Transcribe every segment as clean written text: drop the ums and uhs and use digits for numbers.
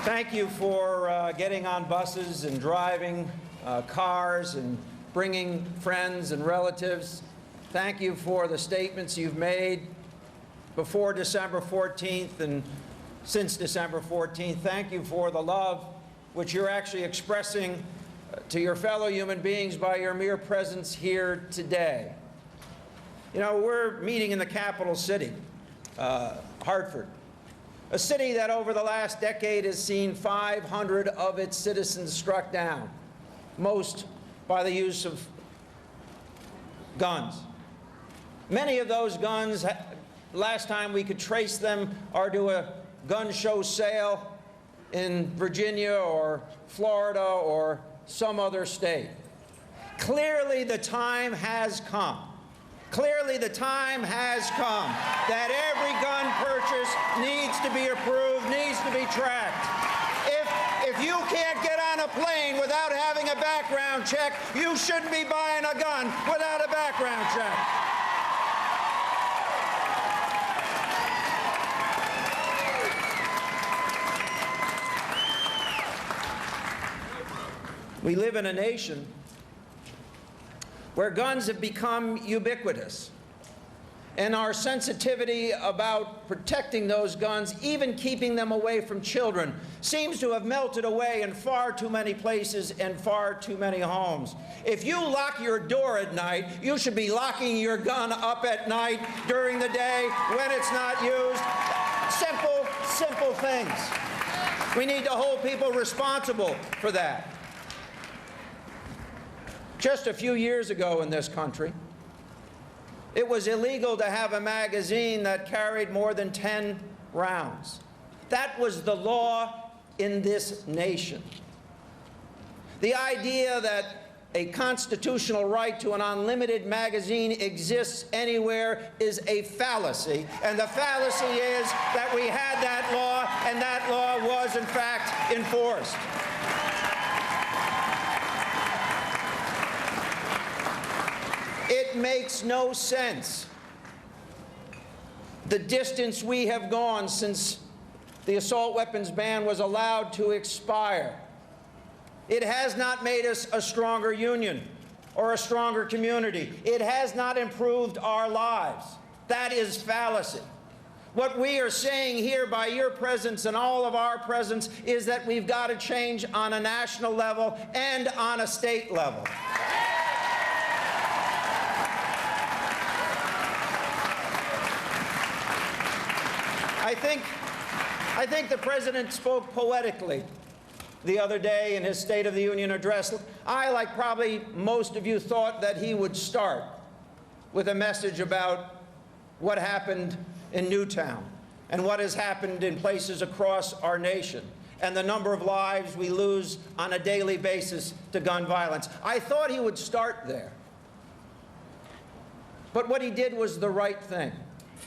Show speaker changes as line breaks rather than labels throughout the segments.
Thank you for getting on buses and driving cars and bringing friends and relatives. Thank you for the statements you've made before December 14th and since December 14th. Thank you for the love which you're actually expressing to your fellow human beings by your mere presence here today. You know, we're meeting in the capital city, Hartford, a city that over the last decade has seen 500 of its citizens struck down, most by the use of guns. Many of those guns, last time we could trace them, are to a gun show sale in Virginia or Florida or some other state. Clearly the time has come. Clearly the time has come that every gun purchase needs to be approved, needs to be tracked. If you can't get on a plane without having a background check, you shouldn't be buying a gun without a background check. We live in a nation where guns have become ubiquitous, and our sensitivity about protecting those guns, even keeping them away from children, seems to have melted away in far too many places and far too many homes. If you lock your door at night, you should be locking your gun up at night during the day when it's not used. Simple things. We need to hold people responsible for that. Just a few years ago in this country, it was illegal to have a magazine that carried more than 10 rounds. That was the law in this nation. The idea that a constitutional right to an unlimited magazine exists anywhere is a fallacy, and the fallacy is that we had that law, and that law was, in fact, enforced. It makes no sense, the distance we have gone since the assault weapons ban was allowed to expire. It has not made us a stronger union or a stronger community. It has not improved our lives. That is fallacy. What we are saying here by your presence and all of our presence is that we've got to change on a national level and on a state level. I think the President spoke poetically the other day in his State of the Union address. I, like probably most of you, thought that he would start with a message about what happened in Newtown and what has happened in places across our nation and the number of lives we lose on a daily basis to gun violence. I thought he would start there. But what he did was the right thing.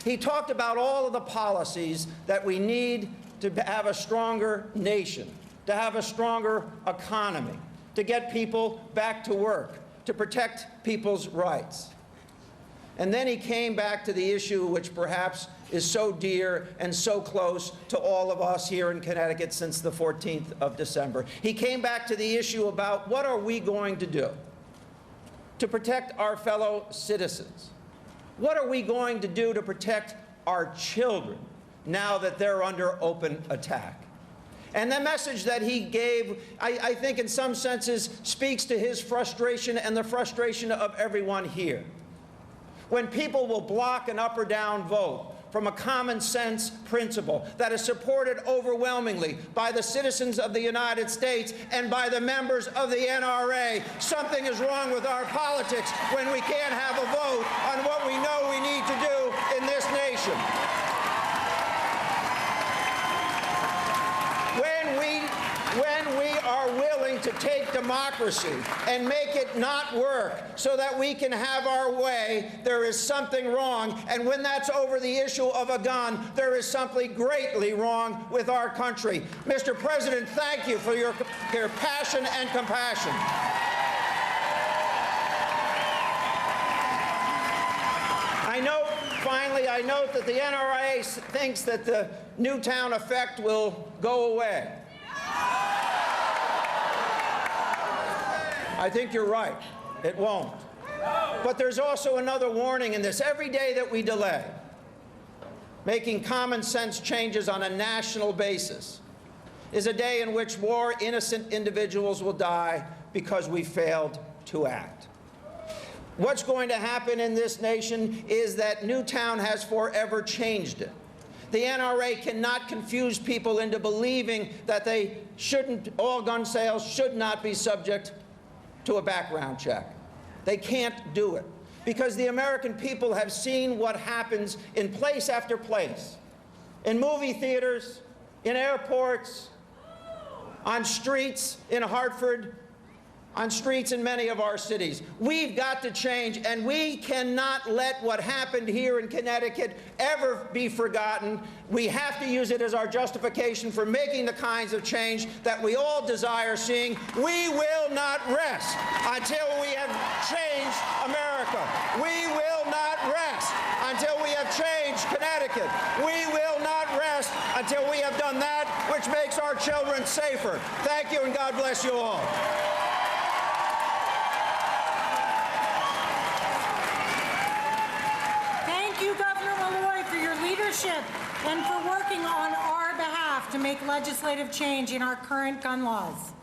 He talked about all of the policies that we need to have a stronger nation, to have a stronger economy, to get people back to work, to protect people's rights. And then he came back to the issue which perhaps is so dear and so close to all of us here in Connecticut since the 14th of December. He came back to the issue about what are we going to do to protect our fellow citizens? What are we going to do to protect our children now that they're under open attack? And the message that he gave, I think in some senses, speaks to his frustration and the frustration of everyone here. When people will block an up or down vote from a common sense principle that is supported overwhelmingly by the citizens of the United States and by the members of the NRA, something is wrong with our politics when we can't have a vote on what we know we need to do in this nation. When we are willing to take democracy and make it not work so that we can have our way, there is something wrong. And when that's over the issue of a gun, there is something greatly wrong with our country. Mr. President, thank you for your passion and compassion. Finally, I note that the NRA thinks that the Newtown effect will go away. I think you're right. It won't. But there's also another warning in this. Every day that we delay making common sense changes on a national basis is a day in which more innocent individuals will die because we failed to act. What's going to happen in this nation is that Newtown has forever changed it. The NRA cannot confuse people into believing that all gun sales should not be subject to a background check. They can't do it because the American people have seen what happens in place after place, in movie theaters, in airports, on streets in Hartford, on streets in many of our cities. We've got to change, and we cannot let what happened here in Connecticut ever be forgotten. We have to use it as our justification for making the kinds of change that we all desire seeing. We will not rest until we have changed America. We will not rest until we have changed Connecticut. We will not rest until we have done that which makes our children safer. Thank you, and God bless you all.
Governor Malloy, for your leadership and for working on our behalf to make legislative change in our current gun laws.